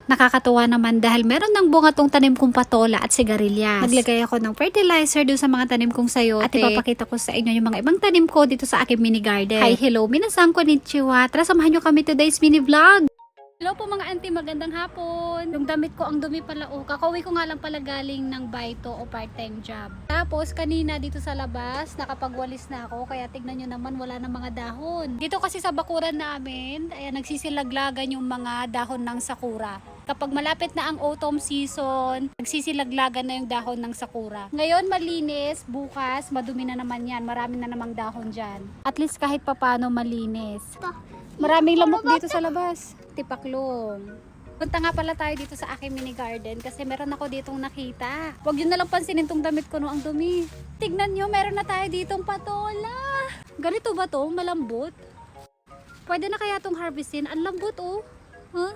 Nakakatuwa naman dahil meron ng bunga tong tanim kong patola at sigarilyas. Naglagay ako ng fertilizer doon sa mga tanim kong sayote. At ipapakita ko sa inyo yung mga ibang tanim ko dito sa aking mini garden. Hi, hello, minasan konnichiwa. Tara, samahan nyo kami today's mini vlog. Hello po mga auntie, magandang hapon. Yung damit ko ang dumi pala oh. Kakauwi ko nga lang pala galing ng baito o part-time job. Tapos kanina dito sa labas, nakapagwalis na ako. Kaya tignan nyo naman, wala na mga dahon. Dito kasi sa bakuran namin, ayan, nagsisilaglagan yung mga dahon ng sakura. Kapag malapit na ang autumn season, nagsisilaglagan na yung dahon ng sakura. Ngayon malinis, bukas madumi na naman yan. Marami na namang dahon dyan. At least kahit papano malinis. Maraming lamok dito sa labas. Tipaklong. Punta nga pala tayo dito sa aking mini garden kasi meron ako ditong nakita. Huwag yun nalang pansinin tong damit ko no, ang dumi. Tignan nyo, meron na tayo ditong patola. Ganito ba to? Malambot? Pwede na kaya tong harvestin? Ang lambot oh. Huh?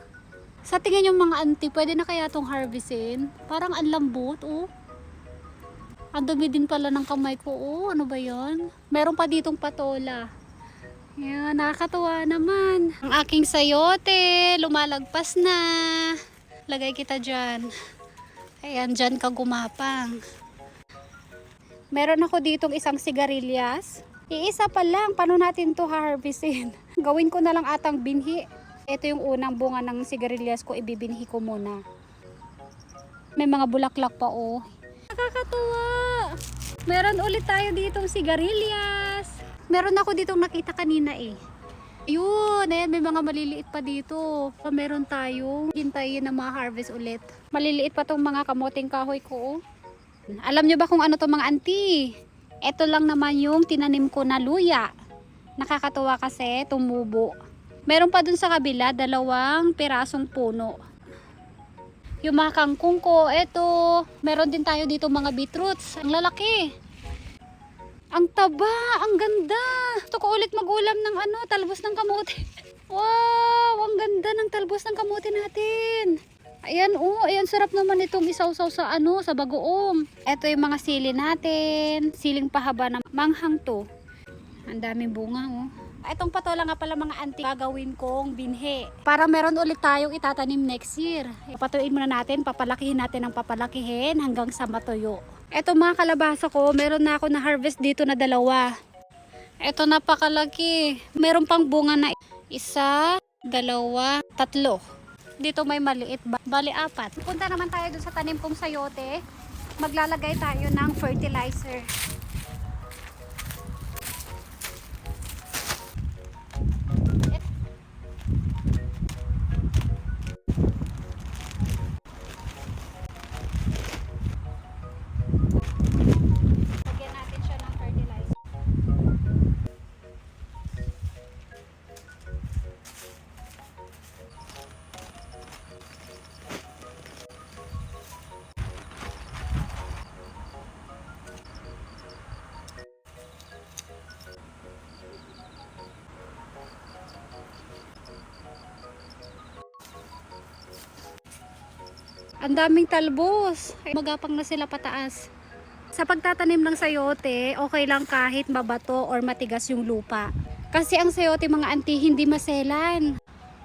Sa tingin yung mga auntie, pwede na kaya tong harvestin? Parang ang lambot oh. Ang dumi din pala ng kamay ko oh. Ano ba yan? Meron pa ditong patola. Yan, nakakatuwa naman. Ang aking sayote, lumalagpas na. Lagay kita dyan. Ayan, dyan ka gumapang. Meron ako ditong isang sigarilyas. Iisa pa lang, paano natin to harvestin? Gawin ko na lang atang binhi. Ito yung unang bunga ng sigarilyas ko, ibibinhi ko muna. May mga bulaklak pa oh. Nakakatuwa. Meron ulit tayo ditong sigarilyas. Meron ako ditong nakita kanina eh. Ayun, ayan, may mga maliliit pa dito. Meron tayong hintayin na ma-harvest ulit. Maliliit pa tong mga kamoting kahoy ko. Oh. Alam nyo ba kung ano to mga auntie? Ito lang naman yung tinanim ko na luya. Nakakatuwa kasi tumubo. Meron pa dun sa kabila, 2 pirasong puno. Yung mga kangkong ko, eto. Meron din tayo dito mga beetroots. Ang lalaki. Ang taba, ang ganda. Gusto ko ulit magulam ng talbos ng kamote. Wow, ang ganda ng talbos ng kamote natin. Ayan oh, ayan, sarap naman itong isawsaw sa sa bagoong. Ito yung mga sili natin. Siling pahaba na manghang to. Ang daming bunga oh. Itong patola nga pala mga auntie, gagawin kong binhe. Para meron ulit tayong itatanim next year. Ipatuloy muna natin, papalakihin natin ng papalakihin hanggang sa matuyo. Eto mga kalabasa ko, meron na ako na harvest dito na 2. Eto napakalaki. Meron pang bunga na 1, 2, 3. Dito may maliit, bali 4. Punta naman tayo dun sa tanim kong sayote. Maglalagay tayo ng fertilizer. Ang daming talbos. Magapang na sila pataas. Sa pagtatanim ng sayote, okay lang kahit mabato or matigas yung lupa. Kasi ang sayote mga auntie hindi maselan.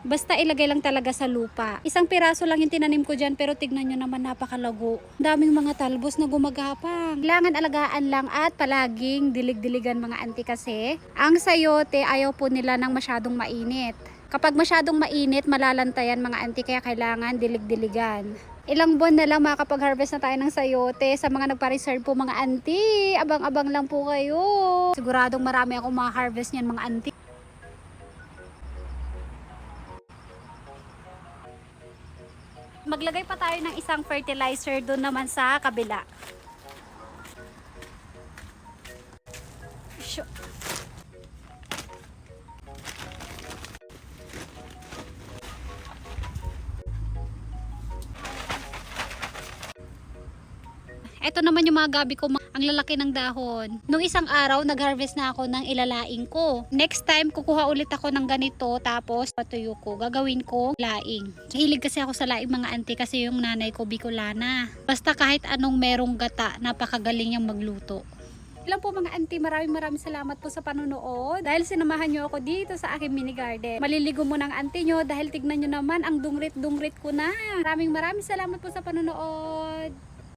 Basta ilagay lang talaga sa lupa. 1 piraso lang yung tinanim ko dyan pero tignan nyo naman napakalago. Daming mga talbos na gumagapang. Kailangan alagaan lang at palaging dilig-diligan mga auntie kasi ang sayote ayaw po nila ng masyadong mainit. Kapag masyadong mainit, malalantayan mga auntie kaya kailangan dilig-diligan. Ilang buwan na lang makakapag-harvest na tayo ng sayote. Sa mga nagpa-reserve po mga auntie, abang-abang lang po kayo. Siguradong marami akong ma-harvest niyan mga auntie. Maglagay pa tayo ng isang fertilizer doon naman sa kabila. Ito naman yung mga gabi ko, ang lalaki ng dahon. Nung isang araw, nag-harvest na ako ng ilalaing ko. Next time, kukuha ulit ako ng ganito, tapos patuyo ko. Gagawin ko laing. Hilig kasi ako sa laing mga auntie kasi yung nanay ko Bicolana. Basta kahit anong merong gata, napakagaling niyang magluto. Ilang po mga auntie, maraming salamat po sa panonood. Dahil sinamahan nyo ako dito sa aking mini garden. Maliligo mo ng auntie nyo dahil tignan nyo naman ang dungrit-dungrit ko na. Maraming salamat po sa panonood.